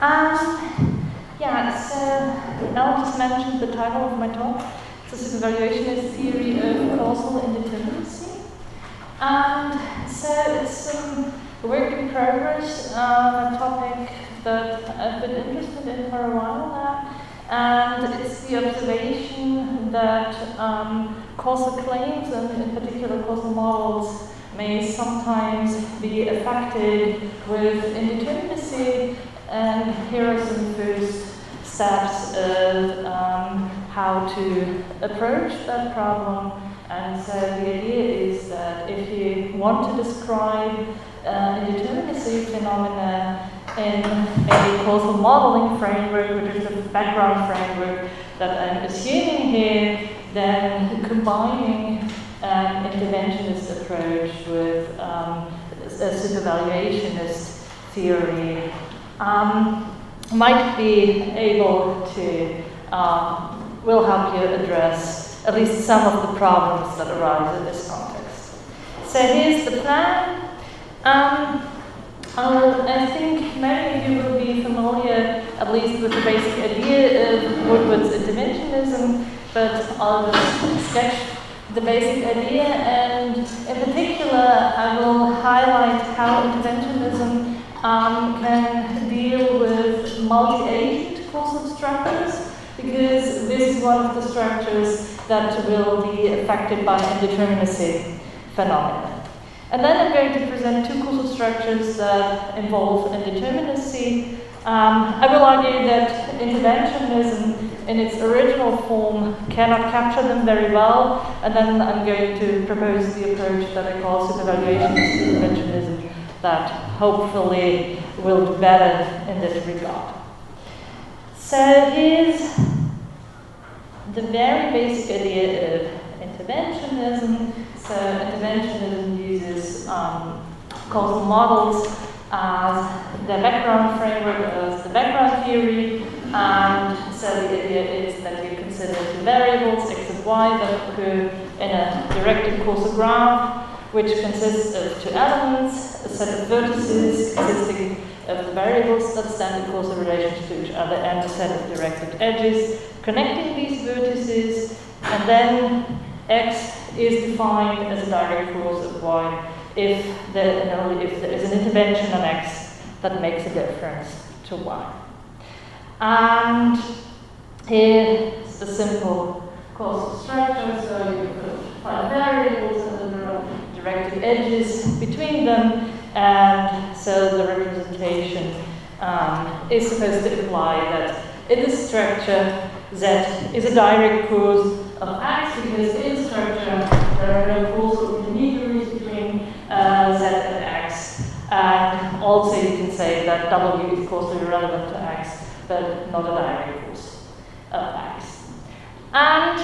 Yeah, so Al just mentioned the title of my talk. It's a supervaluationist theory of causal indeterminacy. And so it's a work in progress, a topic that I've been interested in for a while now. And it's the observation that causal claims, and in particular causal models, may sometimes be affected with indeterminacy. And here are some first steps of how to approach that problem. And so the idea is that if you want to describe indeterminacy phenomena in a causal modeling framework, which is the background framework that I'm assuming here, then combining an interventionist approach with a supervaluationist theory might be able to, will help you address at least some of the problems that arise in this context. So here's the plan. I think many of you will be familiar, at least with the basic idea of Woodward's interventionism, but I'll just sketch the basic idea, and in particular I will highlight how interventionism can deal with multi-agent causal structures, because this is one of the structures that will be affected by indeterminacy phenomena. And then I'm going to present two causal structures that involve indeterminacy. I will argue that interventionism in its original form cannot capture them very well, and then I'm going to propose the approach that I call supervaluationist interventionism that hopefully will do better in this regard. So here's the very basic idea of interventionism. So interventionism uses causal models as the background framework, as the background theory, and so the idea is that you consider two variables, x and y, that occur in a directed causal graph, which consists of two elements, a set of vertices consisting of the variables that stand in causal relations to each other, and a set of directed edges connecting these vertices, and then x is defined as a direct cause of y if there is an intervention on x that makes a difference to y. And here's the simple causal structure, so you put 5 variables and there are directed edges between them, and so the representation is supposed to imply that in this structure z is a direct cause of x, because in the structure there are no causal intermediaries between z and x, and also you can say that w is causally relevant to x, but not a direct cause of x. And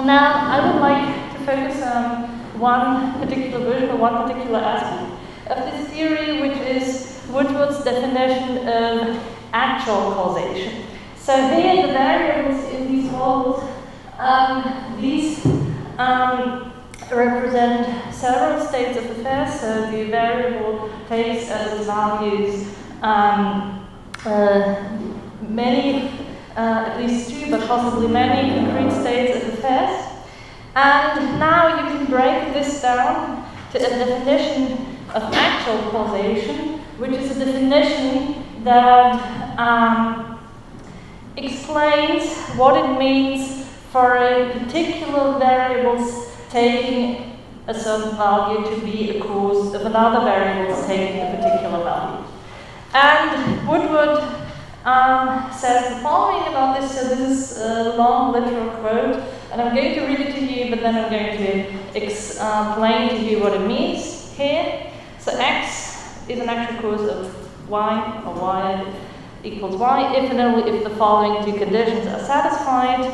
now I would like to focus on one particular version or one particular aspect of this theory, which is Woodward's definition of actual causation. So here the variables in these models, these represent several states of affairs. So the variable takes as its values many, at least 2, but possibly many concrete states of affairs. And now you can break this down to a definition of actual causation, which is a definition that explains what it means for a particular variable's taking a certain value to be a cause of another variable's taking a particular value. And Woodward says the following about this. So this is a long literal quote, and I'm going to read it to you, but then I'm going to explain to you what it means here. So x is an actual cause of y, or y equals y, if and only if the following two conditions are satisfied.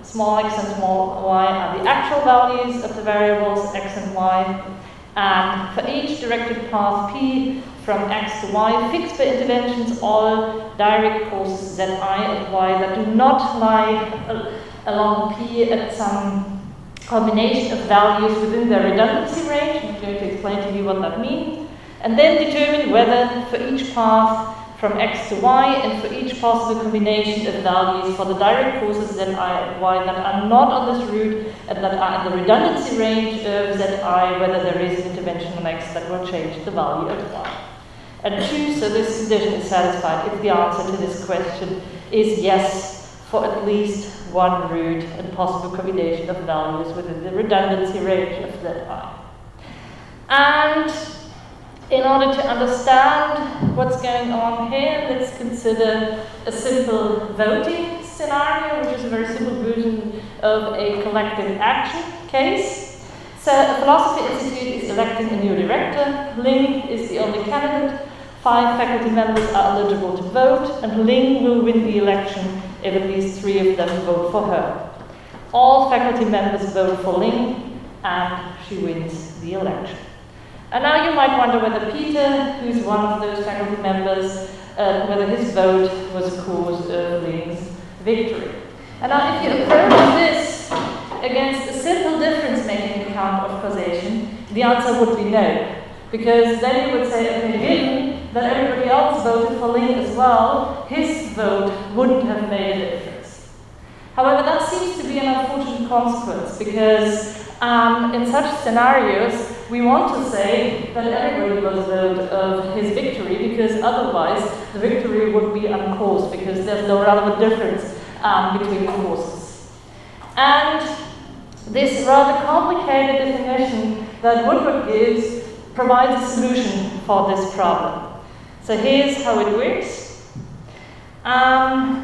Small x and small y are the actual values of the variables x and y. And for each directed path p from x to y, fixed by interventions, all direct causes zi of y that do not lie along p at some combination of values within their redundancy range. I'm going to explain to you what that means. And then determine whether for each path from x to y, and for each possible combination of values for the direct causes zi and y that are not on this route and that are in the redundancy range of zi, whether there is an intervention on x that will change the value of y. And 2, so this condition is satisfied if the answer to this question is yes for at least one root and possible combination of values within the redundancy range of zi. And in order to understand what's going on here, let's consider a simple voting scenario, which is a very simple version of a collective action case. So a philosophy institute is electing a new director. Ling is the only candidate. 5 faculty members are eligible to vote, and Ling will win the election if at least 3 of them vote for her. All faculty members vote for Ling, and she wins the election. And now you might wonder whether Peter, who's one of those faculty members, whether his vote was a cause of Ling's victory. And now if you approach this against a simple difference-making account of causation, the answer would be no. Because then you would say, okay, given that everybody else voted for Ling as well, his vote wouldn't have made a difference. However, that seems to be an unfortunate consequence, because in such scenarios, we want to say that everybody was vote of his victory, because otherwise the victory would be uncaused, because there's no relevant difference between the causes. And this rather complicated definition that Woodward gives provides a solution for this problem. So here's how it works.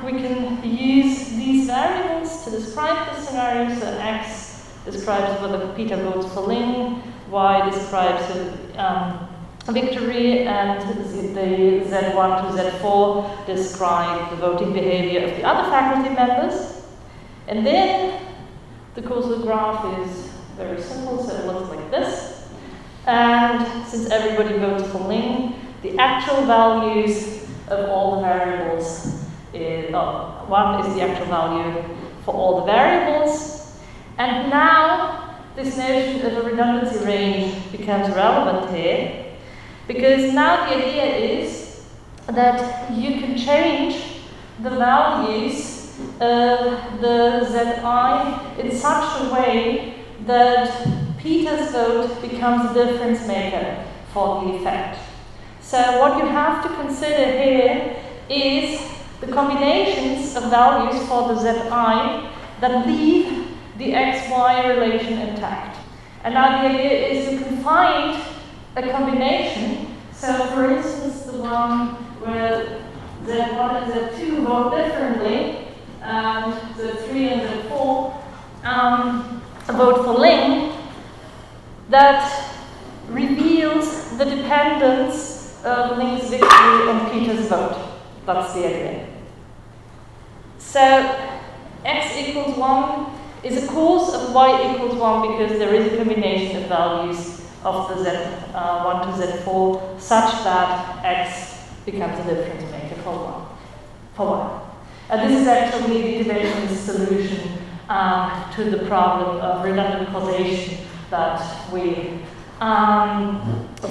We can use these variables to describe the scenario. So x describes whether Peter votes for Ling, y describes a victory, and the z1 to z4 describe the voting behavior of the other faculty members. And then the causal graph is very simple, so it looks like this. And since everybody votes for Ling, the actual values of all the variables is, 1 is the actual value for all the variables. And now this notion of a redundancy range becomes relevant here, because now the idea is that you can change the values of the zi in such a way that Peter's vote becomes a difference maker for the effect. So what you have to consider here is the combinations of values for the zi that leave the xy relation intact. And now the idea is you can find a combination. So for instance, the one where z1 and z2 vote differently, and z3 and z4 vote for Ling, that reveals the dependence of Ling's victory on Peter's vote. That's the idea. So x equals 1 is a cause of y equals 1 because there is a combination of values of the z1 to z4 such that x becomes a difference maker for y. And this is actually the dimensionless solution to the problem of redundant causation that we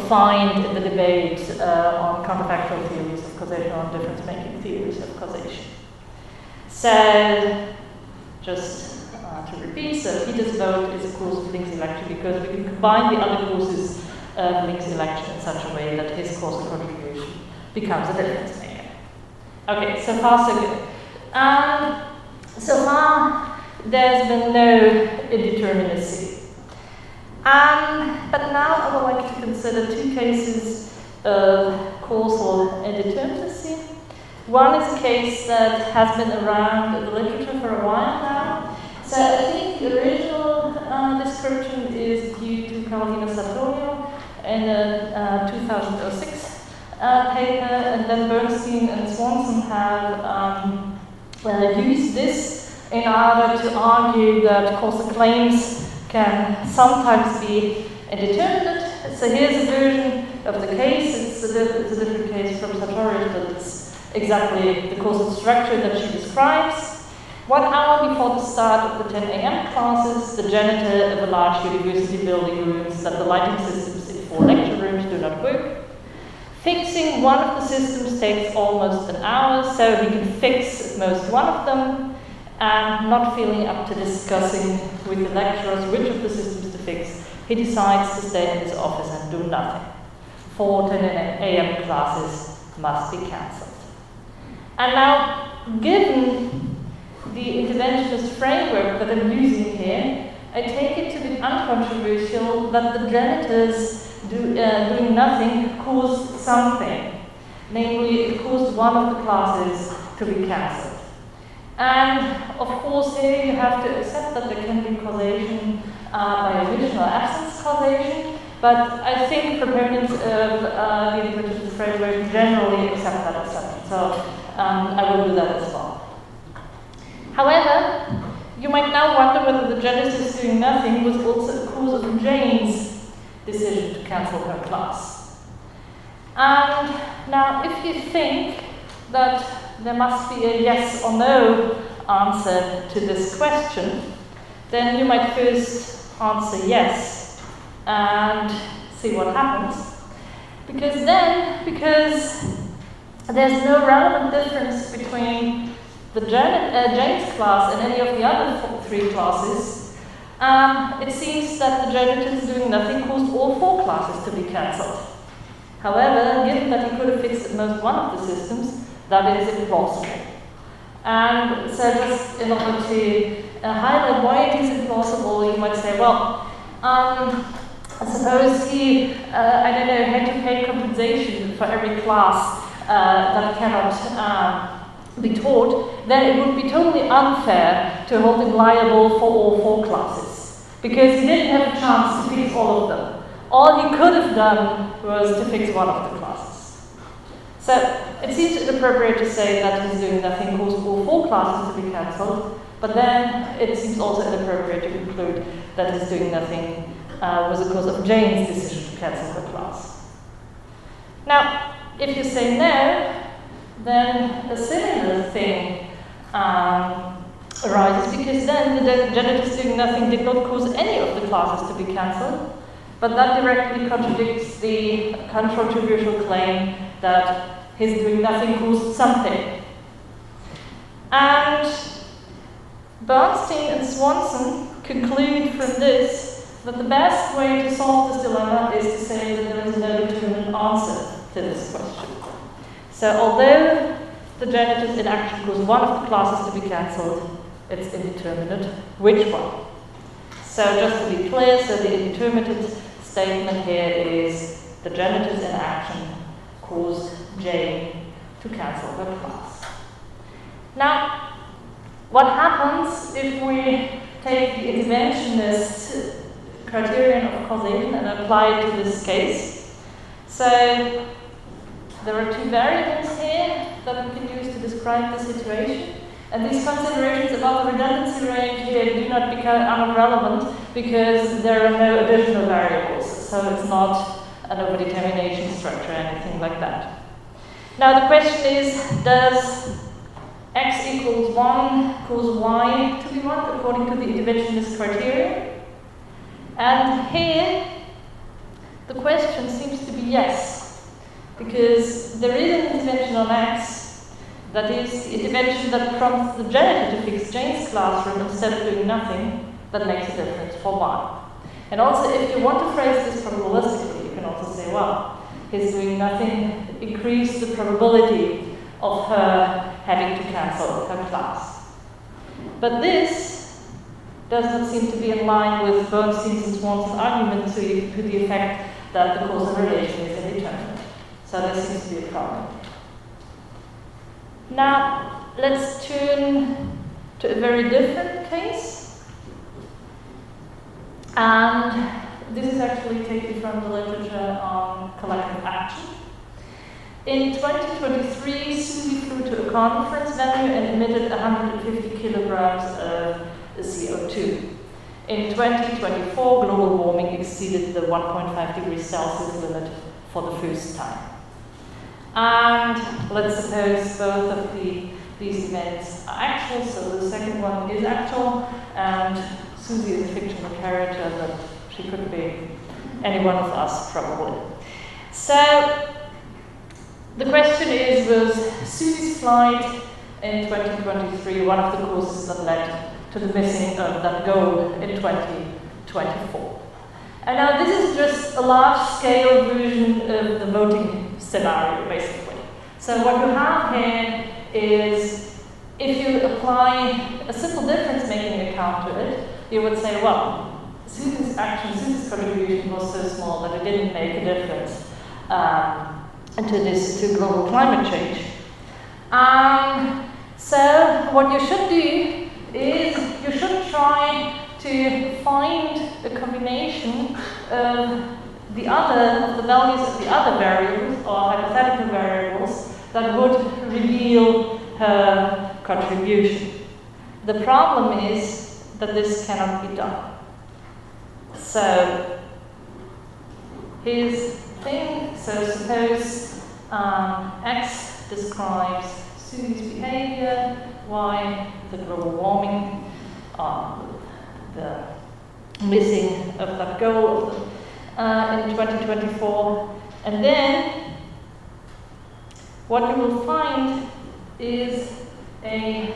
find in the debate on counterfactual theories of causation, on difference-making theories of causation. So, just to repeat, so Peter's vote is a cause of Ling's election because we can combine the other causes of Ling's election in such a way that his causal contribution becomes a difference maker. Okay, so far so good. So far, there's been no indeterminacy. But now I would like to consider 2 cases of causal indeterminacy. One is a case that has been around in the literature for a while now. So I think the original description is due to Carolina Sartorio in a 2006 paper, and then Bernstein and Swanson have used this in order to argue that causal claims can sometimes be indeterminate. So here's a version of the case. It's a different case from Sartorius, but it's exactly the causal structure that she describes. 1 hour before the start of the 10 a.m. classes, the janitor of a large university building rules that the lighting systems in 4 lecture rooms do not work. Fixing one of the systems takes almost an hour, so he can fix at most one of them, and not feeling up to discussing with the lecturers which of the systems to fix, he decides to stay in his office and do nothing. 4 10 a.m. classes must be cancelled. And now, given the interventionist framework that I'm using here, I take it to be uncontroversial that the janitors doing nothing caused something. Namely, it caused one of the classes to be cancelled. And of course here you have to accept that there can be causation by omission or absence causation, but I think proponents of the interventionist framework generally accept that assumption, so I will do that as well. However, you might now wonder whether the janitors doing nothing was also a cause of Jane's decision to cancel her class. And now if you think that there must be a yes or no answer to this question, then you might first answer yes and see what happens. Because there's no relevant difference between the Jane's class and any of the other 3 classes, it seems that the janitors doing nothing caused all 4 classes to be cancelled. However, given that he could have fixed at most one of the systems, that is implausible. And so just in order to highlight why it is implausible, you might say, well, I suppose he, had to pay compensation for every class that cannot be taught, then it would be totally unfair to hold him liable for all 4 classes, because he didn't have a chance to fix all of them. All he could have done was to fix one of the classes. So it seems inappropriate to say that his doing nothing caused all 4 classes to be cancelled, but then it seems also inappropriate to conclude that his doing nothing was a cause of Jane's decision to cancel her class. Now, if you say no, then a similar thing arises, because then the janitors doing nothing did not cause any of the classes to be cancelled, but that directly contradicts the controversial claim that his doing nothing caused something. And Bernstein and Swanson conclude from this that the best way to solve this dilemma is to say that there is no determinate answer to this question. So although the janitors in action caused one of the classes to be cancelled, it's indeterminate which one. So just to be clear, so the indeterminate statement here is the janitors in action caused Jane to cancel her class. Now, what happens if we take the interventionist criterion of causation and apply it to this case? So there are 2 variables here that we can use to describe the situation. And these considerations about the redundancy range here do not become irrelevant because there are no additional variables. So it's not an overdetermination structure or anything like that. Now the question is, does x equals 1 cause y to be 1 according to the interventionist criterion? And here the question seems to be yes, because there is an intervention on x, that is the intervention that prompts the janitor to fix Jane's classroom instead of doing nothing, that makes a difference for y. And also, if you want to phrase this probabilistically, you can also say, well, his doing nothing increased the probability of her having to cancel her class. But this does not seem to be in line with Bernstein's and Swanson's argument to the effect that the causal relation is indeterminate. So there seems to be a problem. Now, let's turn to a very different case. And this is actually taken from the literature on collective action. In 2023, Susie flew to a conference venue and emitted 150 kilograms of CO2. In 2024, global warming exceeded the 1.5 degrees Celsius limit for the first time. And let's suppose both of these events are actual, so the second one is actual, and Susie is a fictional character, but she could be any one of us, probably. So, the question is, was Susie's flight in 2023 one of the causes that led to the missing of that goal in 2024? And now this is just a large-scale version of the voting scenario, basically. So what you have here is, if you apply a simple difference-making account to it, you would say, well, Susie's contribution was so small that it didn't make a difference to global climate change. So what you should do is you should try to find a combination of the values of the other variables or hypothetical variables that would reveal her contribution. The problem is that this cannot be done. So here's the thing. So suppose X describes Susie's behavior, Y the global warming, the missing of that goal in 2024, and then what you will find is a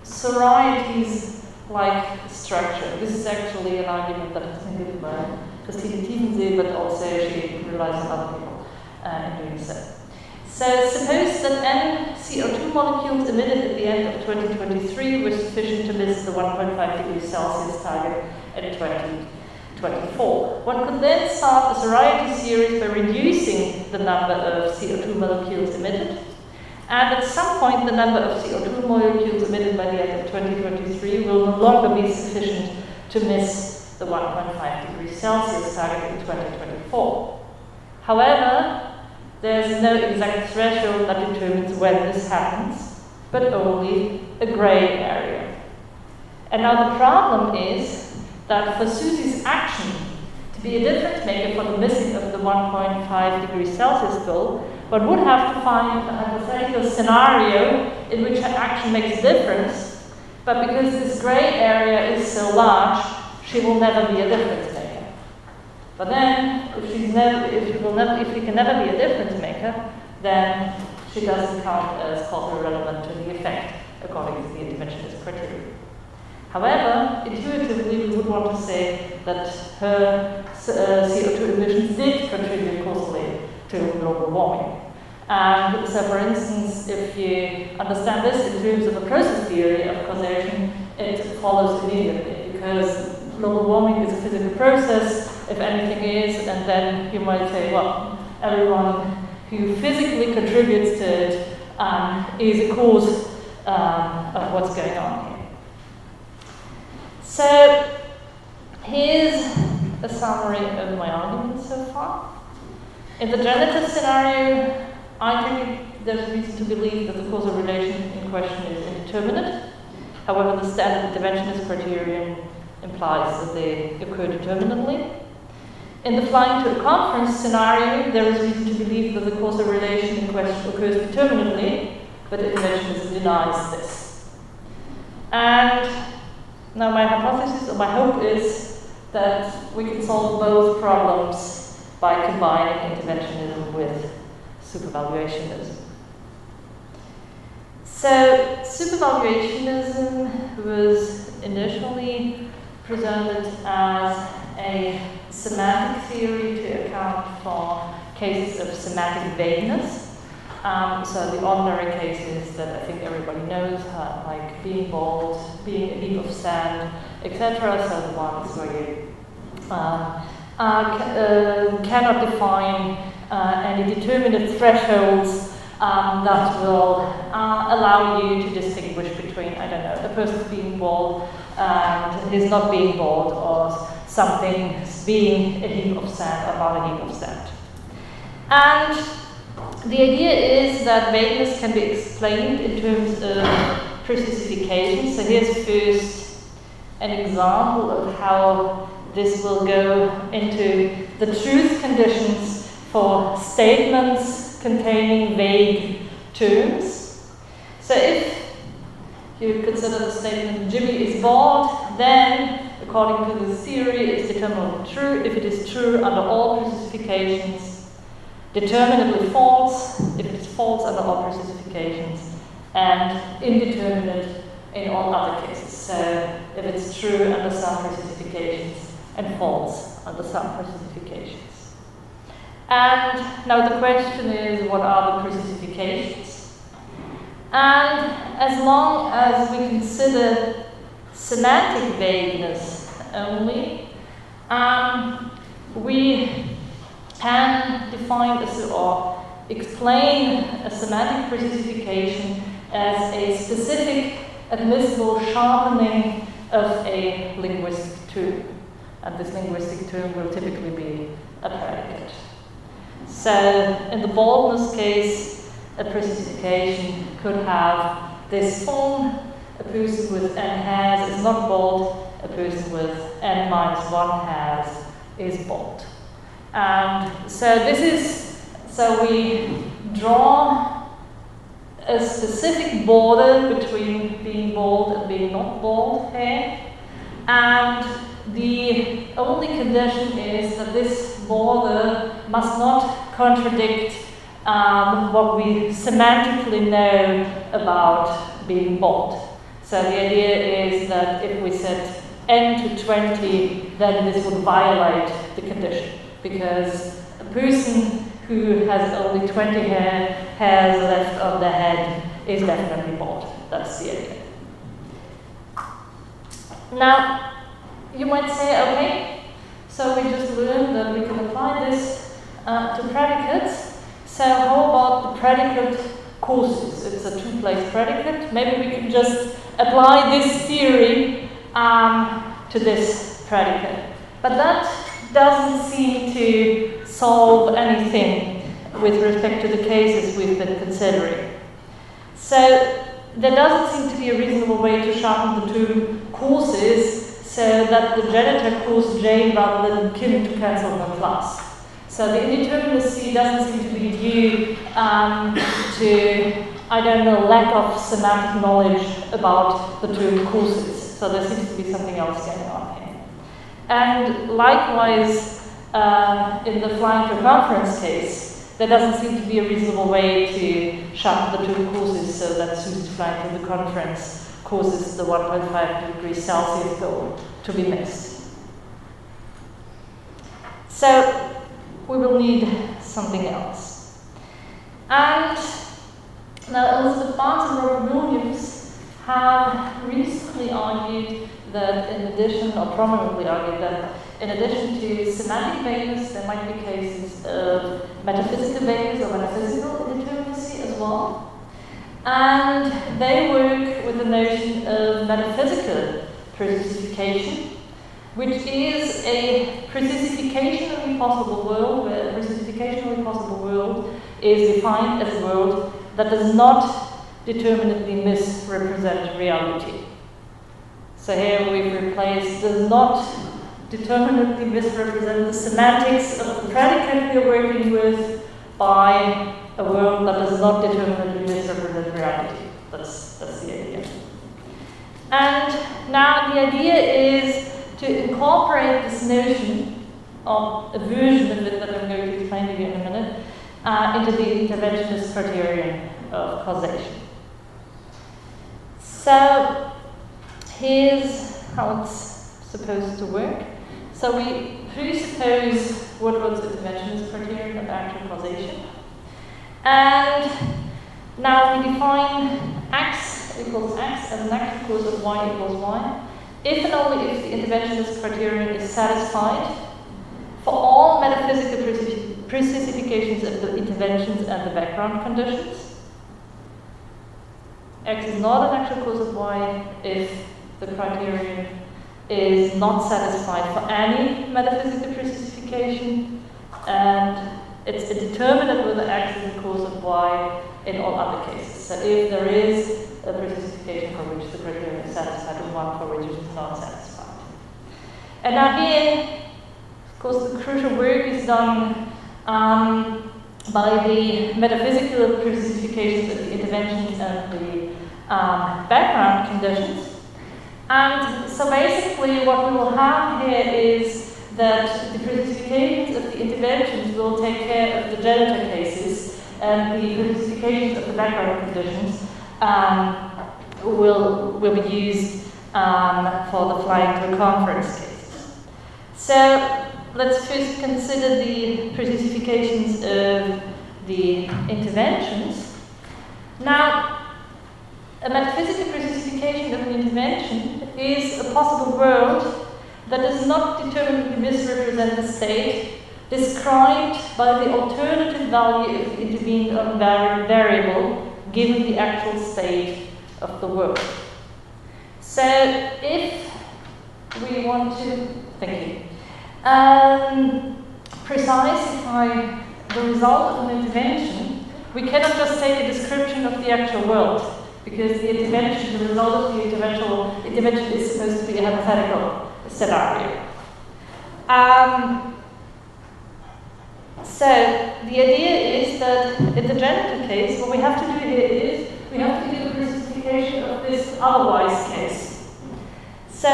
sororities-like structure. This is actually an argument that has been given by Christine Tiefensee, but also she relies on other people in doing so. So suppose that n CO2 molecules emitted at the end of 2023 were sufficient to miss the 1.5 degrees Celsius target in 2024. One could then start a sorority series by reducing the number of CO2 molecules emitted, and at some point the number of CO2 molecules emitted by the end of 2023 will no longer be sufficient to miss the 1.5 degrees Celsius target in 2024. However, there's no exact threshold that determines when this happens, but only a grey area. And now the problem is that for Susie's action to be a difference maker for the missing of the 1.5 degrees Celsius goal, one would have to find a hypothetical scenario in which her action makes a difference, but because this grey area is so large, she will never be a difference maker. But then, if she can never be a difference maker, then she doesn't count as causally relevant to the effect, according to the interventionist criteria. However, intuitively, we would want to say that her CO2 emissions did contribute causally to global warming. And so, for instance, if you understand this in terms of a process theory of causation, it follows immediately, because global warming is a physical process, if anything is, and then you might say, well, everyone who physically contributes to it is a cause of what's going on here. So here's a summary of my arguments so far. In the genitive scenario, I think there's reason to believe that the causal relation in question is indeterminate. However, the standard interventionist criterion implies that they occur determinately. In the flying to a conference scenario, there is reason to believe that the causal relation in question occurs determinately, but interventionism denies this. And now my hypothesis, or my hope, is that we can solve both problems by combining interventionism with supervaluationism. So supervaluationism was initially presented as a semantic theory to account for cases of semantic vagueness. So the ordinary cases that I think everybody knows, like being bald, being a heap of sand, etc. So the ones where you cannot define any determinate thresholds that will allow you to distinguish between, I don't know, a person being bald and his not being bald, or something being a heap of sand or not a heap of sand. And the idea is that vagueness can be explained in terms of precisification. So here's first an example of how this will go into the truth conditions for statements containing vague terms. So if you consider the statement Jimmy is bald, then according to this theory it's determinably true if it is true under all precisifications, determinably false if it is false under all precisifications, and indeterminate in all other cases. So if it's true under some precisifications and false under some precisifications. And now the question is, what are the precisifications? And as long as we consider semantic vagueness only, we can define or explain a semantic precisification as a specific admissible sharpening of a linguistic term. And this linguistic term will typically be a predicate. So in the boldness case, a precisification could have this form: a person with n has is not bold, a person with n minus 1 has is bold. And so we draw a specific border between being bold and being not bold here. And the only condition is that this border must not contradict what we semantically know about being bold. So the idea is that if we set n to 20, then this would violate the condition, because a person who has only 20 hairs left on their head is definitely bold. That's the idea. Now, you might say, okay, so we just learned that we can apply this to predicates. So how about the predicate causes? It's a two-place predicate. Maybe we can just apply this theory to this predicate. But that doesn't seem to solve anything with respect to the cases we've been considering. So there doesn't seem to be a reasonable way to sharpen the term causes so that the genitor calls Jane rather than Kim to cancel her class. So the indeterminacy doesn't seem to be due to, I don't know, lack of semantic knowledge about the term causes. So there seems to be something else going on here. And likewise, in the flying circumference case, there doesn't seem to be a reasonable way to sharpen the term causes so that Susan's flying circumference causes the 1.5 degrees Celsius goal to be missed. So we will need something else. And now Elizabeth Barnes and Robert Williams have recently argued that in addition, or prominently argued that in addition to semantic vagueness, there might be cases of metaphysical vagueness or metaphysical indeterminacy as well. And they work with the notion of metaphysical precisification, which is a precisificationally possible world, where a precisificationally possible world is defined as a world that does not determinately misrepresent reality. So here we've replaced does not determinately misrepresent the semantics of the predicate we're working with by a world that does not determinately misrepresent reality. That's the idea. And now the idea is to incorporate this notion of a version of it that I'm going to explain to you in a minute into the interventionist criterion of causation. So here's how it's supposed to work. So we presuppose Woodward's interventionist criterion of actual causation. And now we define x equals x as an actual cause of y equals y, if and only if the interventionist criterion is satisfied for all metaphysical precisifications of the interventions and the background conditions. X is not an actual cause of y if the criterion is not satisfied for any metaphysical precisification, and it's indeterminate whether x is the cause of y in all other cases. So if there is a precisification for which the criterion is satisfied and one for which it is not satisfied. And now here, of course, the crucial work is done by the metaphysical precisifications of the interventions and the background conditions. And so basically what we will have here is that the precisifications of the interventions will take care of the genitor cases, and the specifications of the background conditions will be used for the flying to a conference case. So let's first consider the specifications of the interventions. Now, a metaphysical specification of an intervention is a possible world that does not determinately misrepresent the state described by the alternative value of the intervened variable given the actual state of the world. So if we want to, precisify the result of an intervention, we cannot just take a description of the actual world, because the intervention, the result of the intervention is supposed to be a hypothetical scenario. So the idea is that in the genitive case, what we have to do here is we have to do the specification of this otherwise case. So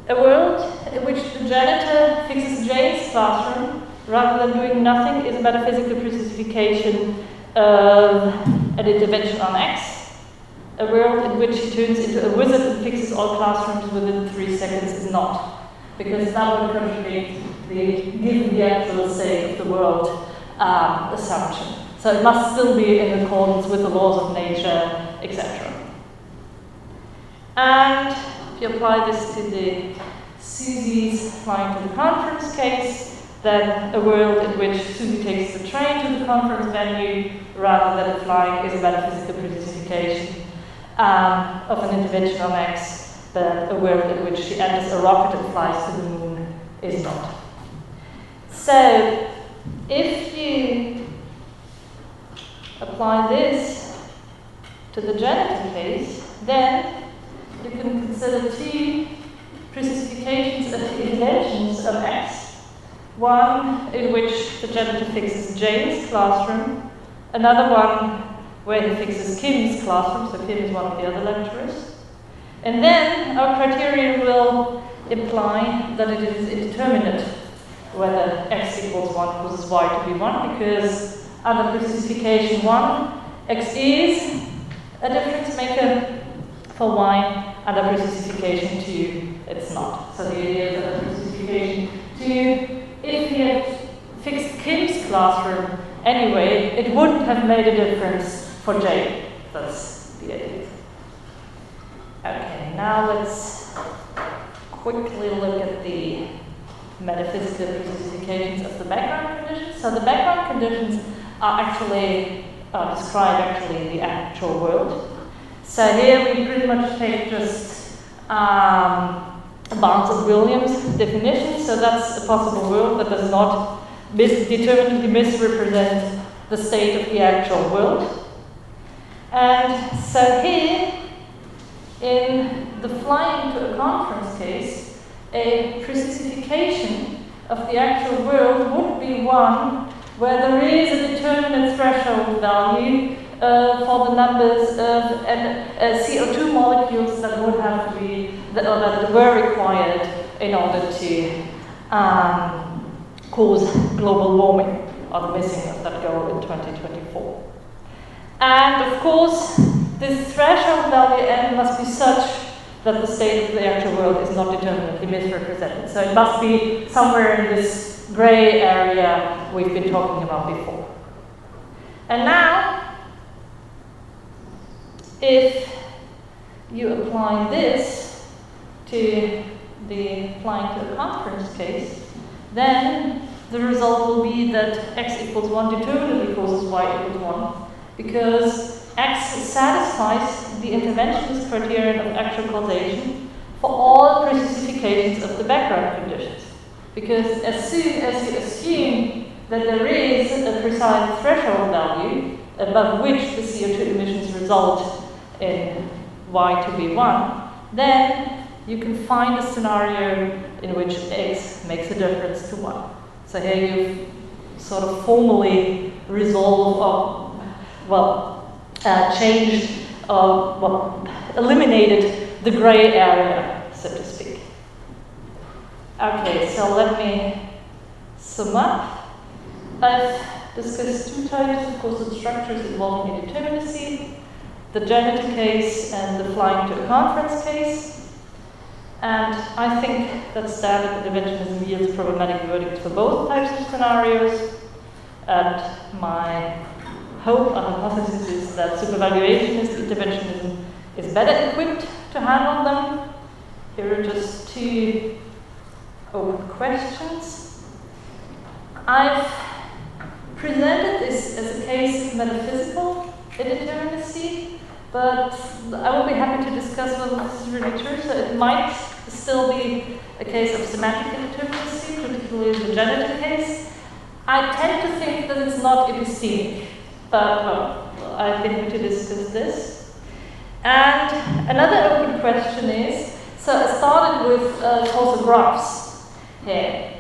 a world in which the janitor fixes Jane's classroom rather than doing nothing is a metaphysical specification of an intervention on X. A world in which he turns into a wizard and fixes all classrooms within 3 seconds is not, because that would contradict the given the actual state of the world assumption. So it must still be in accordance with the laws of nature, etc. And if you apply this to the Susie's flying to the conference case, then a world in which Susie takes the train to the conference venue rather than flying is a metaphysical specification of an intervention on X, but a world in which she enters a rocket and flies to the moon is not. So, if you apply this to the genitive case, then you can consider 2 specifications of the interventions of X. One in which the genitive fixes Jane's classroom, another one where he fixes Kim's classroom, so Kim is one of the other lecturers. And then our criterion will imply that it is indeterminate whether X equals 1 causes Y to be 1, because under specification 1, X is a difference maker for Y, under specification 2, it's not. So the idea is that under specification 2, if he had fixed Kim's classroom anyway, it wouldn't have made a difference for Jane. That's the idea. Okay, now let's quickly look at the metaphysical specifications of the background conditions. So the background conditions are describe the actual world. So here we pretty much take just Barnes and Williams definition. So that's a possible world that does not determinately misrepresent the state of the actual world. And so here, in the flying to a conference case, a specification of the actual world would be one where there is a determinate threshold value for the numbers of CO2 molecules that would have to be, that were required in order to cause global warming, or the missing of that goal in 2024. And of course, this threshold value n must be such that the state of the actual world is not determinately misrepresented. So it must be somewhere in this gray area we've been talking about before. And now, if you apply this to the flying to a conference case, then the result will be that x equals 1 determinately causes y equals 1, because X satisfies the interventionist criterion of actual causation for all specifications of the background conditions. Because as soon as you assume that there is a precise threshold value above which the CO2 emissions result in Y to be 1, then you can find a scenario in which X makes a difference to 1. So here you've sort of formally resolved eliminated the gray area, so to speak. Okay, so let me sum up. If discuss two types of causal structures involving indeterminacy, the janitor case and the flying to a conference case. And I think that standard interventionism yields problematic verdicts for both types of scenarios. And my hope and hypothesis is that supervaluationist interventionism is better equipped to handle them. Here are just two open questions. I've presented this as a case of metaphysical indeterminacy, but I will be happy to discuss whether this is really true. So it might still be a case of semantic indeterminacy, particularly the genitive case. I tend to think that it's not epistemic, but well, I think we should discuss this. And another open question is, so I started with causal graphs here,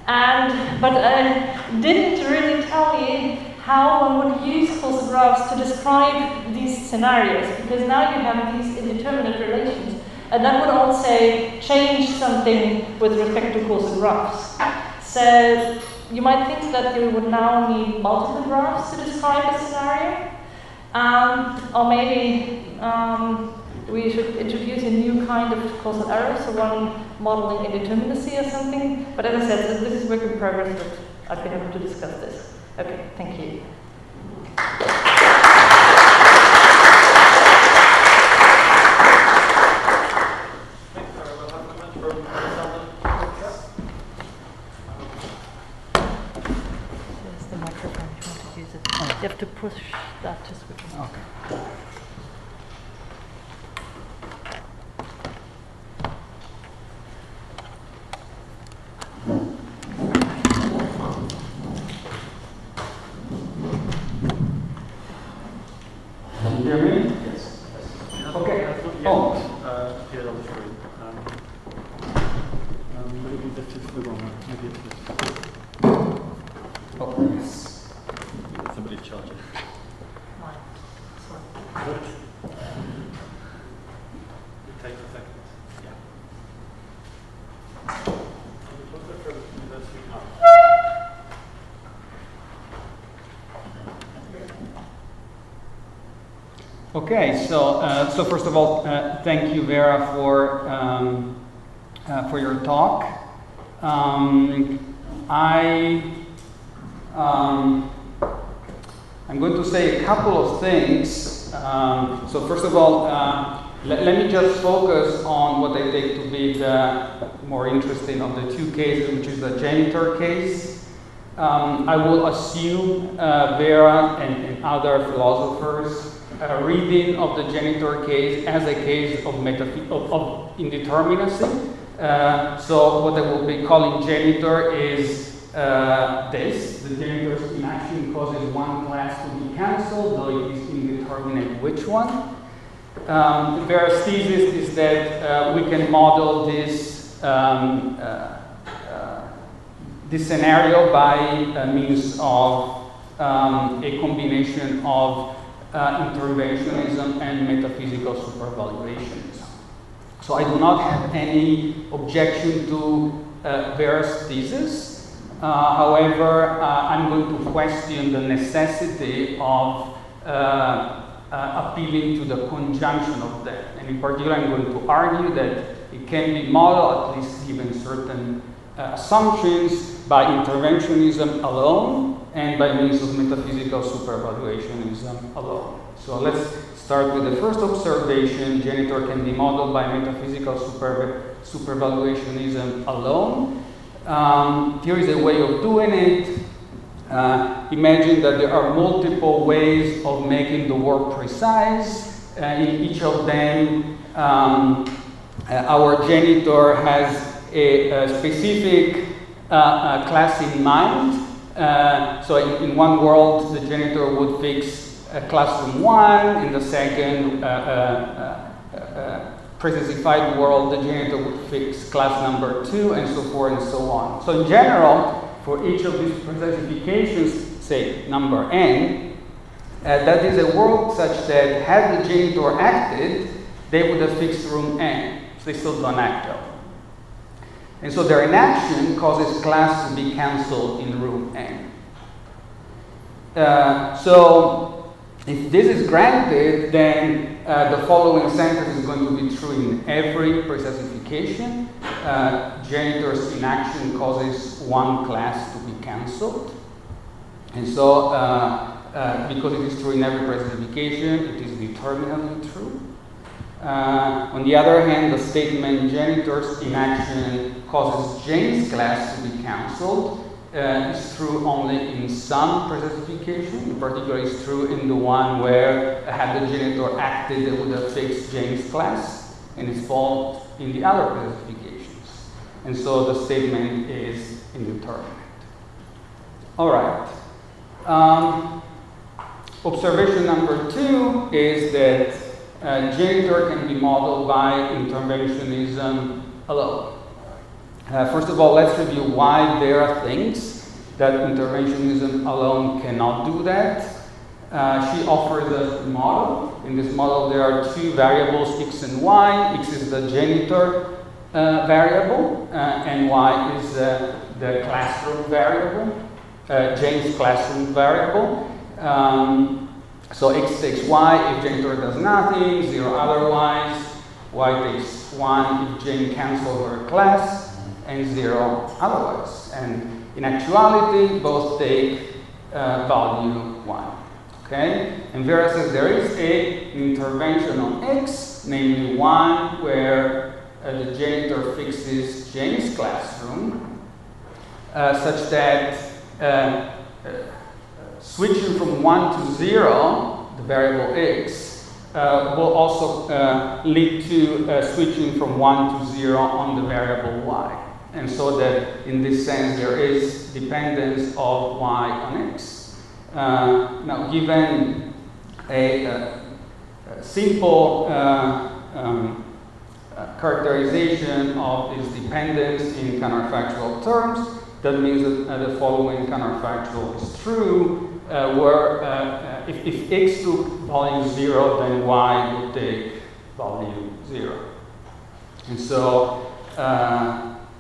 but I didn't really tell you how one would use causal graphs to describe these scenarios, because now you have these indeterminate relations, and that would also change something with respect to causal graphs. So you might think that you would now need multiple graphs to describe a scenario, or maybe we should introduce a new kind of causal error, so one modeling indeterminacy or something. But as I said, this is work in progress, but I'd be happy to discuss this. Okay, thank you. We'll have a comment from Alessandro. There's the microphone, if you want to use it. You have to push that to switch. Okay. Can you hear me? Yes. Okay. Oh. Here on the screen. Maybe that is the wrong one. Maybe it is. Oh, yes. Somebody charge it. Mine. Sorry. Good. It takes a second. Yeah. Okay, so first of all, thank you, Vera, for your talk. I'm going to say a couple of things. So first of all, let me just focus on what I take to be the more interesting of the two cases, which is the janitor case. I will assume Vera and other philosophers reading of the janitor case as a case of indeterminacy. So what I will be calling janitor is this. The janitor's inaction causes one class to be cancelled, though it is indeterminate which one. Vera's thesis is that we can model this this scenario by means of a combination of interventionism and metaphysical supervaluationism. So I do not have any objection to Vera's thesis. However, I'm going to question the necessity of appealing to the conjunction of them. And in particular, I'm going to argue that it can be modeled, at least given certain assumptions, by interventionism alone and by means of metaphysical supervaluationism alone. So let's start with the first observation. Janitor can be modeled by metaphysical supervaluationism alone. Here is a way of doing it. Imagine that there are multiple ways of making the work precise. In each of them, our janitor has a specific class in mind. So in one world, the janitor would fix classroom 1. In the second pre-specified world, the janitor would fix class number 2, and so forth and so on. So in general, for each of these pre-specifications, say number n, that is a world such that had the janitor acted, they would have fixed room n. So they still don't act though. And so their inaction causes class to be cancelled in room n. So if this is granted, then the following sentence is going to be true in every precessification. Genitors in action causes one class to be cancelled. And so, because it is true in every precessification, it is determinately true. On the other hand, the statement genitors in action causes Jane's class to be cancelled is true only in some precessification. In particular, it's true in the one where had the genitor acted, it would have fixed Jane's class, and it's false in the other precessifications. And so the statement is indeterminate. All right. Observation number 2 is that genitor can be modeled by interventionism alone. First of all, let's review why Vera thinks that interventionism alone cannot do that. She offers a model. In this model, there are two variables, x and y. X is the genitor variable, and y is the classroom variable, Jane's classroom variable. So x takes y if genitor does nothing, 0 otherwise. Y takes 1 if Jane cancels her class, and 0 otherwise. And in actuality, both take value 1. Okay? And Vera says there is an intervention on x, namely 1, where the janitor fixes Jane's classroom, such that switching from 1 to 0, the variable x, will also lead to switching from 1 to 0 on the variable y. And so that in this sense there is dependence of y on x. Now, given a simple characterization of this dependence in counterfactual terms, that means that the following counterfactual is true, where if x took value 0, then y would take value 0. And so,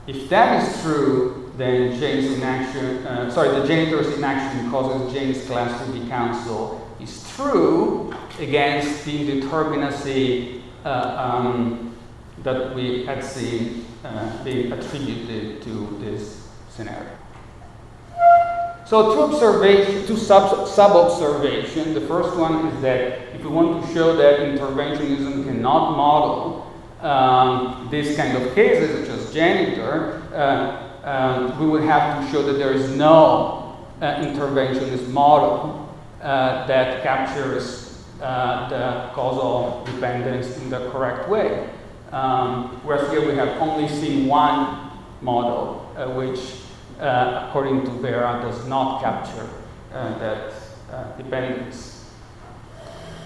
if that is true, then Jane's inaction, the janitor's inaction causes Jane's class to be cancelled is true against the indeterminacy that we had seen being attributed to this scenario. So two sub-observations. The first one is that if we want to show that interventionism cannot model this kind of cases, such as janitor, we would have to show that there is no interventionist model that captures the causal dependence in the correct way. Whereas here we have only seen one model, which, according to Vera, does not capture that dependence.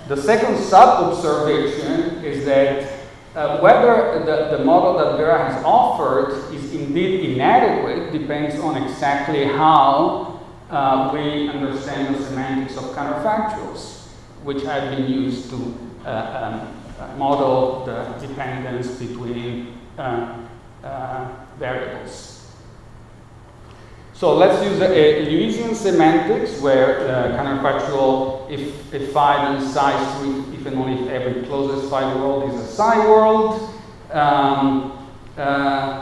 The second sub-observation is that whether the model that Vera has offered is indeed inadequate depends on exactly how we understand the semantics of counterfactuals, which have been used to model the dependence between variables. So let's use a Lewisian semantics where counterfactual, if phi then psi is true, if and only if every closest phi world is a psi world.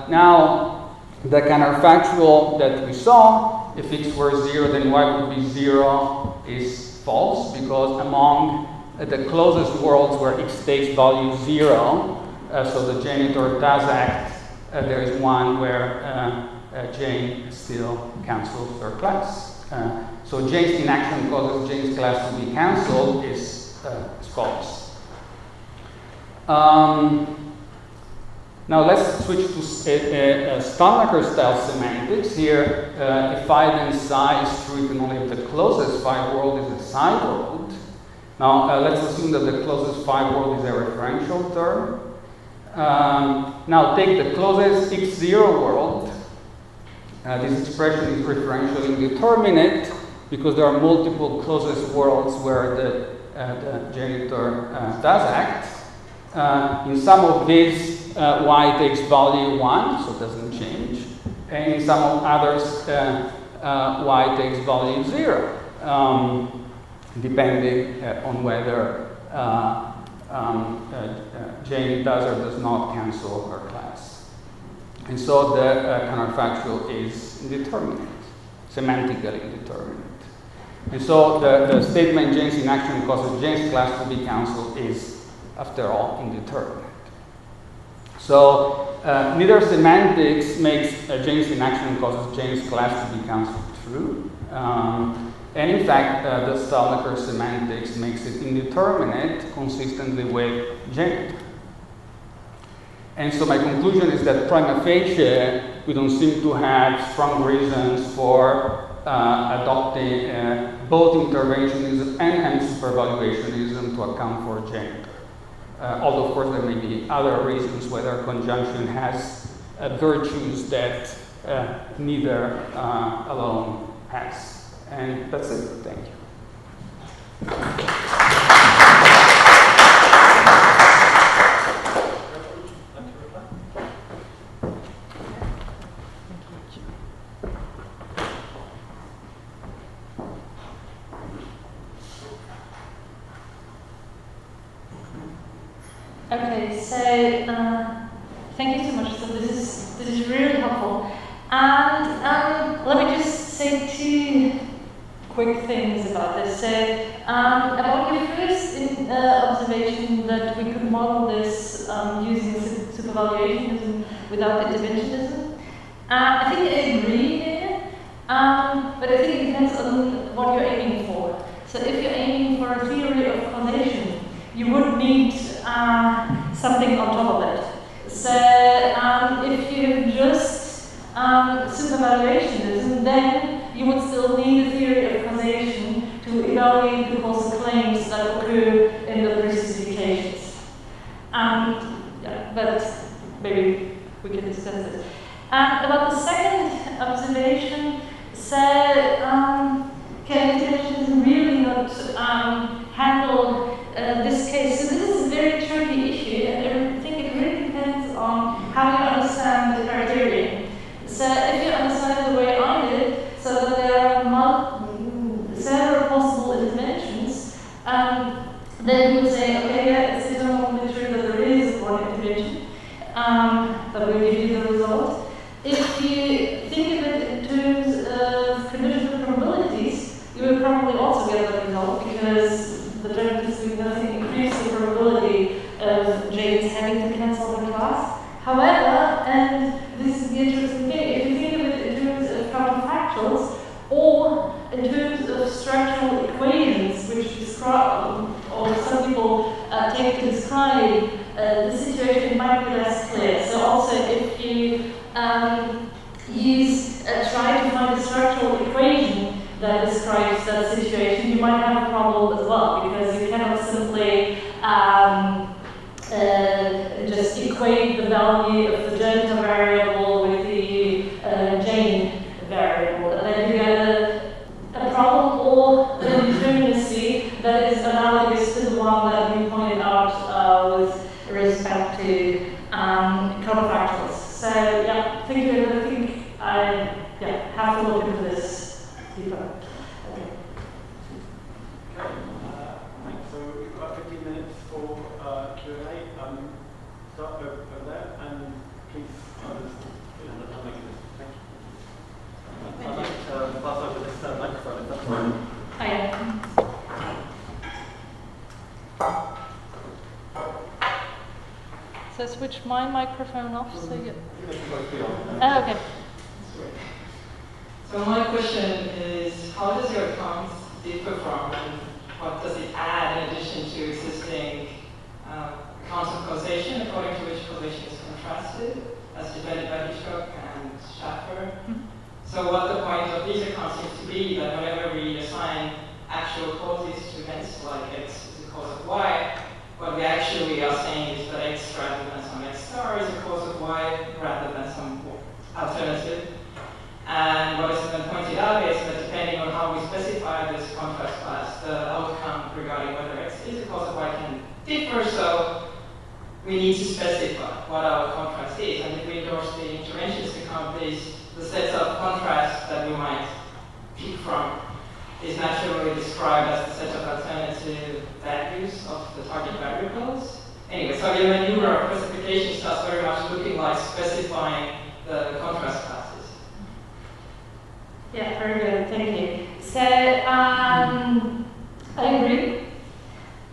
Now, the counterfactual that we saw, if x were 0, then y would be 0, is false, because among the closest worlds where x takes value 0, so the janitor does act, there is one where Jane still cancels her class. So Jane's inaction causes Jane's class to be cancelled is false. Now let's switch to Stalnaker style semantics. Here, if phi then psi is true if and only if the closest phi world is a psi world. Now let's assume that the closest phi world is a referential term. Now take the closest x0 world. This expression is referentially indeterminate because there are multiple closest worlds where the janitor does act. In some of these, y takes value 1, so it doesn't change. And in some of others, y takes value 0. depending on whether Jane does or does not cancel her class. And so the counterfactual is indeterminate, semantically indeterminate. And so the statement Jane's inaction causes Jane's class to be cancelled is, after all, indeterminate. So neither semantics makes Jane's inaction causes Jane's class to be cancelled true. And in fact, the Stalnaker semantics makes it indeterminate consistently with Jane. And so my conclusion is that prima facie, we don't seem to have strong reasons for adopting both interventionism and supervaluationism to account for Jane. Although, of course, there may be other reasons whether conjunction has virtues that neither alone has. And that's it. Thank you. Okay, so thank you so much. So this is really helpful. And let me just say two quick things about this. So about your first observation that we could model this using supervaluationism without interventionism. I think I agree here, but I think it depends on what you're aiming for. So if you're aiming for a theory of causation, you would need something on top of it. So if you just supervaluationism, then you would still need a theory of causation to evaluate the causal claims that occur in the precipitations. Yeah, but maybe we can discuss this. About the second observation, so can interventionism really not handle this case? So this is a very tricky issue, and I think it really depends on how you understand the criterion. So if you understand the way I did, so that there are several possible interventions, then you would say, okay, yeah, it's determinably true that there is one intervention that will give you the result. If you think of it in terms of conditional probabilities, you would probably also get that result because the derivatives doing nothing increase the probability of Jane's having to cancel her class. However, and this is the interesting thing, if you think of it in terms of counterfactuals or in terms of structural equations, which describe, or some people take to describe the situation, might be less clear. So also if you try to find a structural equation that describes that situation, you might have a problem as well, because you cannot simply just equate the value of the delta variable with the Jane variable. And then you get a problem or an indeterminacy that is analogous to the one that we pointed out with respect to counterfactuals. So yeah, I think I have to look into this deeper. Okay. Thanks. So we've got 15 minutes for Q&A. Start over there, and please others. I'll make this. Thank you. I'd like to pass over this microphone, if that's right. So switch my microphone off so you... okay. So my question is, how does your account differ from, and what does it add in addition to existing accounts of causation, according to which causation is contrasted, as defended by Hitchcock and Schaffer? So what the point of these accounts seems to be that whenever we assign actual causes to events like X is the cause of Y, what we actually are saying is that X rather than some X star is the cause of Y rather than some alternative. And what has been pointed out is that depending on how we specify this contrast class, the outcome regarding whether X is the cause of Y can differ, so we need to specify what our contrast is. And if we endorse the interventionist account, the sets of contrasts that we might pick from is naturally described as the set of alternative values of the target variables. Anyway, so your maneuver of classification starts very much looking like specifying the contrast classes. Yeah, very good, thank you. So, I agree.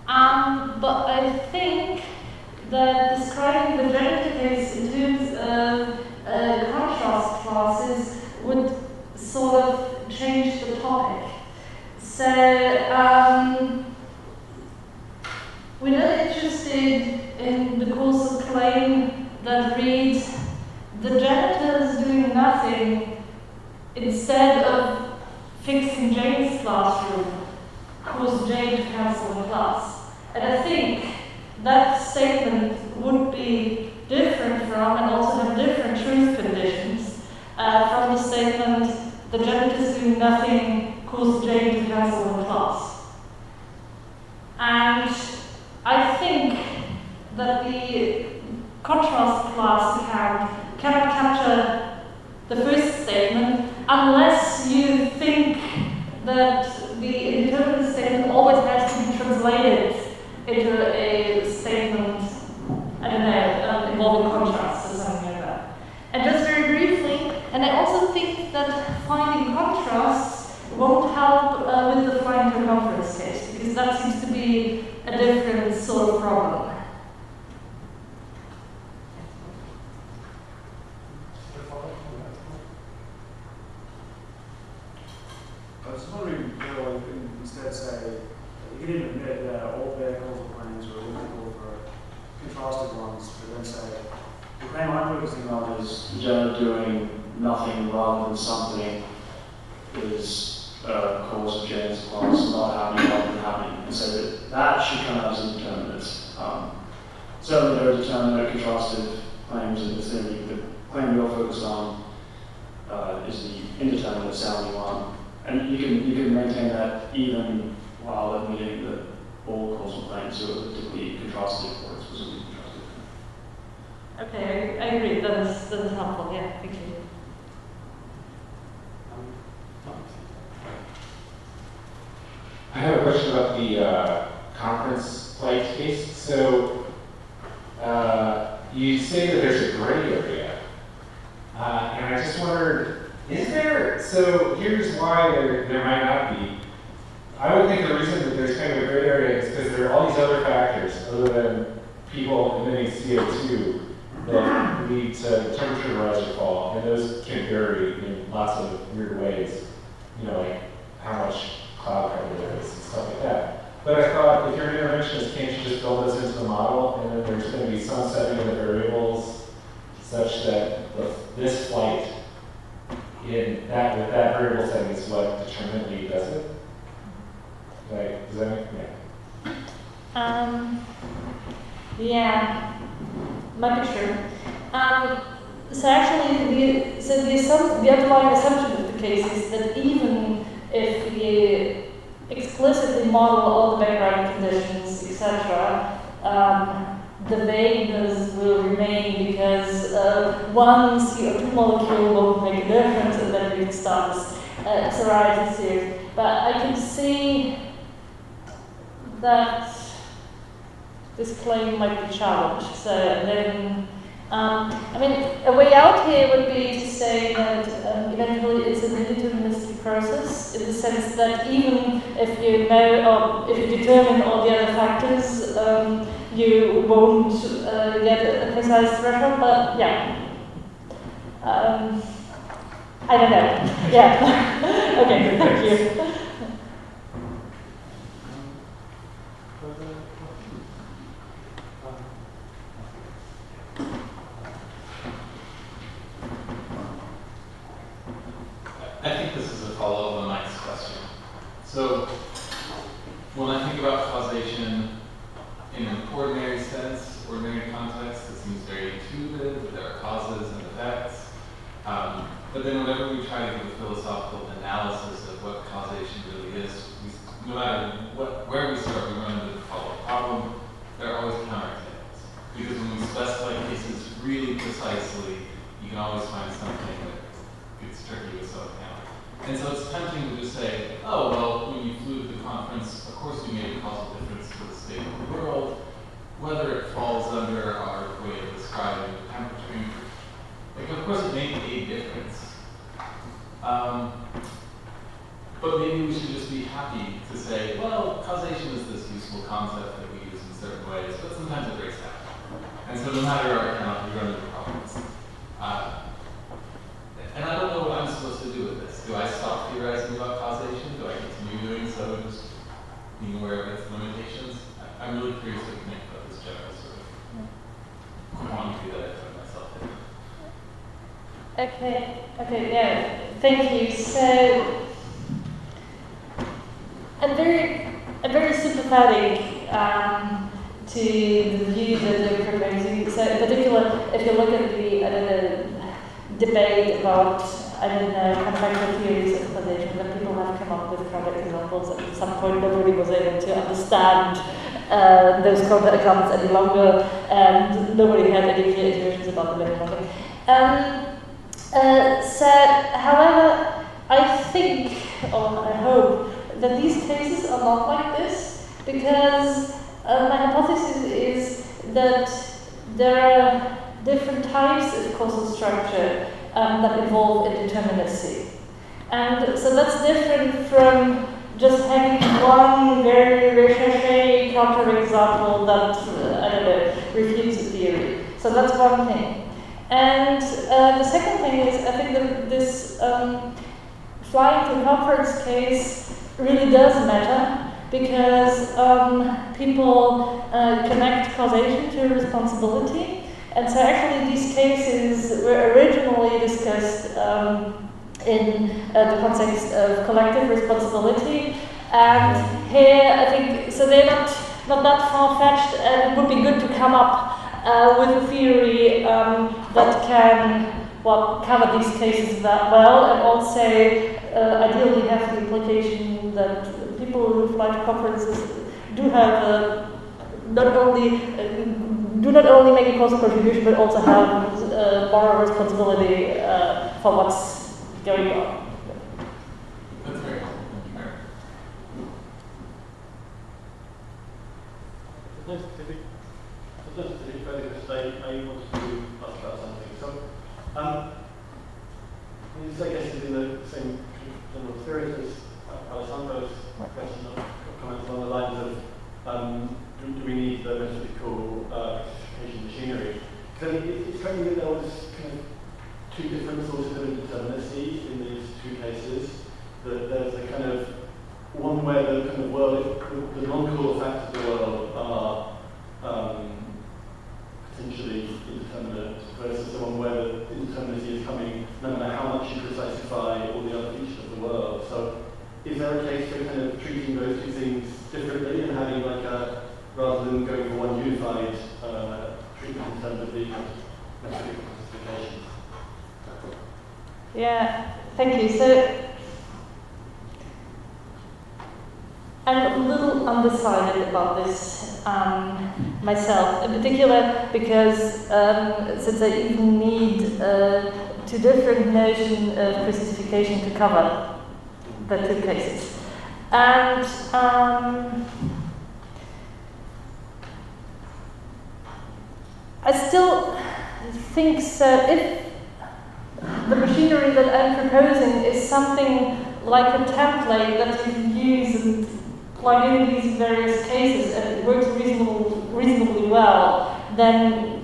But I think that describing the genitive case in terms of contrast classes would sort of change the topic. So, we're not interested in the causal claim that reads the janitors doing nothing instead of fixing Jane's classroom caused Jane to cancel the class. And I think that statement would be different from and also have different truth conditions from the statement the janitors doing nothing caused Jane to cancel the class. And I think that the contrast class account cannot capture the first statement unless you think that the indeterminate statement always has to be translated into a statement, I don't know, involving contrast or something like that. And just very briefly, and I also think that finding contrasts won't help with the flying circumference case, because that seems to be a different sort of problem. I was wondering, you can instead say, you can even admit that all bad causal claims are eliminable for contrasted ones, but then say, the claim I'm focusing on is the gender doing nothing rather than something is a cause of Jane's class not happening rather than happening, and say that that should come out as indeterminate. Certainly there are determinate contrasted claims in the theory. The claim you're focused on is the indeterminate sounding one. And you can maintain that even while admitting that all causal claims are elliptically contrastive or explicitly contrastive. Okay, I agree. That is helpful. Yeah, thank you. I have a question about the conference flight case. So you say that there's a gray area, and I just wondered. Is there? So here's why there might not be. I would think the reason that there's kind of a gray area is because there are all these other factors other than people emitting CO2 that lead to temperature rise or fall, and those can vary in lots of weird ways. You know, like how much cloud cover there is and stuff like that. But I thought if you're an interventionist, can't you just build this into the model, and then there's going to be some setting of the variables such that this flight with that variable setting is what determinately does it? Like, does that make yeah, might be true. So actually, the underlying assumption of the case is that even if we explicitly model all the background conditions, etc., the vagueness will remain because one CO2 molecule won't make a difference, and then we start this psoriasis series. But I can see that this claim might be challenged. So then, I mean, a way out here would be to say that eventually it's an indeterministic process, in the sense that even if you know, or if you determine all the other factors, you won't get a precise threshold. But yeah, I don't know. Yeah. Okay. Thank you. I think this is a follow-up on Mike's question. So, when I think about causation in an ordinary sense, ordinary context, it seems very intuitive, that there are causes and effects. But then whenever we try to do a philosophical analysis of what causation really is, no matter where we start, we run into the follow-up problem. There are always counterexamples. Because when we specify cases really precisely, you can always find something that gets tricky with some account. And so it's tempting to just say, oh, well, course we made a causal difference to the state of the world, whether it falls under our way of describing temperature. Like, of course it made a difference. But maybe we should just be happy to say, well, causation is this useful concept that we use in certain ways, but sometimes it breaks down. And so no matter our account, we run into problems. And I don't know what I'm supposed to do with this. Do I stop theorizing about causation? Do I continue doing so, just being aware of its limitations? I'm really curious what you think about this general sort of quantity that I put myself in. Okay, yeah, thank you. So, I'm very sympathetic to the view that they're proposing. So, in particular, if you look at the debate about contractual theories of causation, that people have come up with product examples, and at some point nobody was able to understand those product examples any longer, and nobody had any clear intuitions about them any longer. However, I think, or I hope, that these cases are not like this, because my hypothesis is that there are different types of causal structure that involve indeterminacy. And so that's different from just having one very recherché counterexample that, refutes a theory. So that's one thing. And the second thing is, I think that this flying to conference case really does matter, because people connect causation to responsibility. And so actually these cases were originally discussed in the context of collective responsibility. And here I think, so they're not that far-fetched, and it would be good to come up with a theory that can cover these cases that well, and also ideally have the implication that people who fly to conferences do have do not only make a causal contribution, but also have moral responsibility for what's going on. That's very helpful. Thank you. Just to be further, I wanted to ask about something. So, this I guess is in the same general spirit as Alessandro's question or comments along the lines of do we need the metaphysical classification machinery? Because it's struck me that there was kind of two different sources of indeterminacy in these two cases. That there's a kind of one where the kind of world, the non-causal factors of the world are potentially indeterminate, versus the one where the indeterminacy is coming no matter how much you precisify all the other features of the world. So is there a case for kind of treating those two things differently and having like a, rather than going for one unified treatment in terms of the metaphysical classifications? Yeah, thank you. So I'm a little undecided about this myself, in particular because since I even need two different notions of classification to cover the two cases. And I still think so. If the machinery that I'm proposing is something like a template that you can use and plug in these various cases and it works reasonably well, then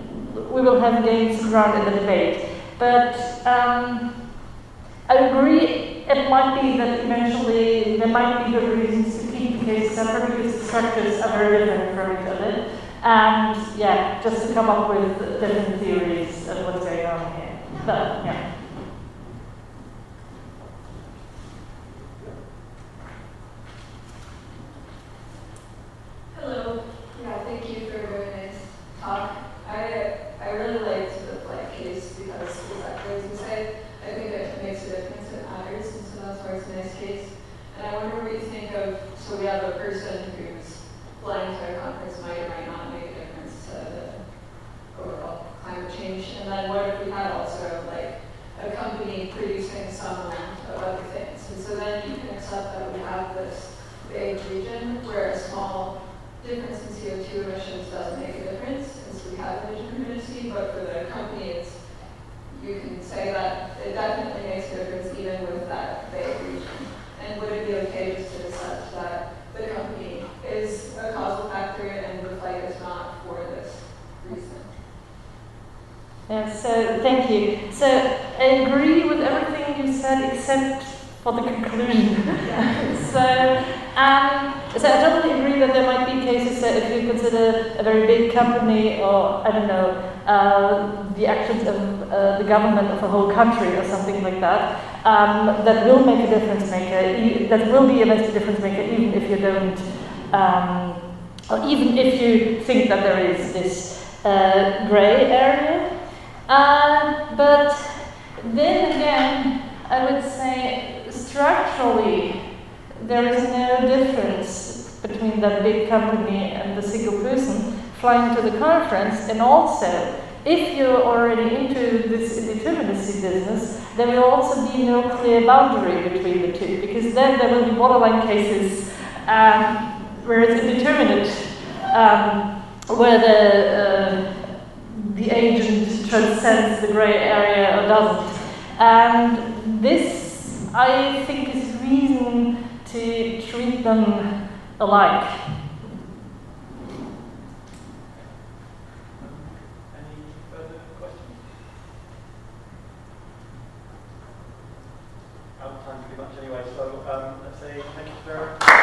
we will have gained some ground in the debate. But I agree it might be that eventually there might be good reasons to keep the cases separate because the structures are very different from each other. And yeah, just to come up with different theories of what's going on here. But yeah. Hello. Yeah, thank you for a very nice talk. I really liked the flight case because exactly as you say, I think it makes a difference, it matters, and so that's why it's a nice case. And I wonder what you think of, so we have a person who's flying to a conference might or might not make a difference to the overall climate change. And then what if we had also like a company producing some amount of other things? And so then you can accept that we have this vague region where a small difference in CO2 emissions doesn't make a difference, since we have indeterminacy, but for the company, you can say that it definitely makes a difference even with that vague region. And would it be okay just to accept that the company is a causal factor and the flight is not for this reason? Yeah, so thank you. So I agree with everything you said except for the conclusion. So I totally agree that there might be cases that if you consider a very big company or, I don't know, the actions of the government of a whole country or something like that, that will make a difference maker, that will be a difference maker even if you don't, or even if you think that there is this grey area. But then again, I would say structurally, there is no difference between that big company and the single person flying to the conference. And also, if you're already into this indeterminacy business, there will also be no clear boundary between the two, because then there will be borderline cases where it's indeterminate, where the agent transcends the grey area or doesn't. And this, I think, is reason to treat them alike. Any further questions? Out of time pretty much anyway, so let's say thank you, Vera.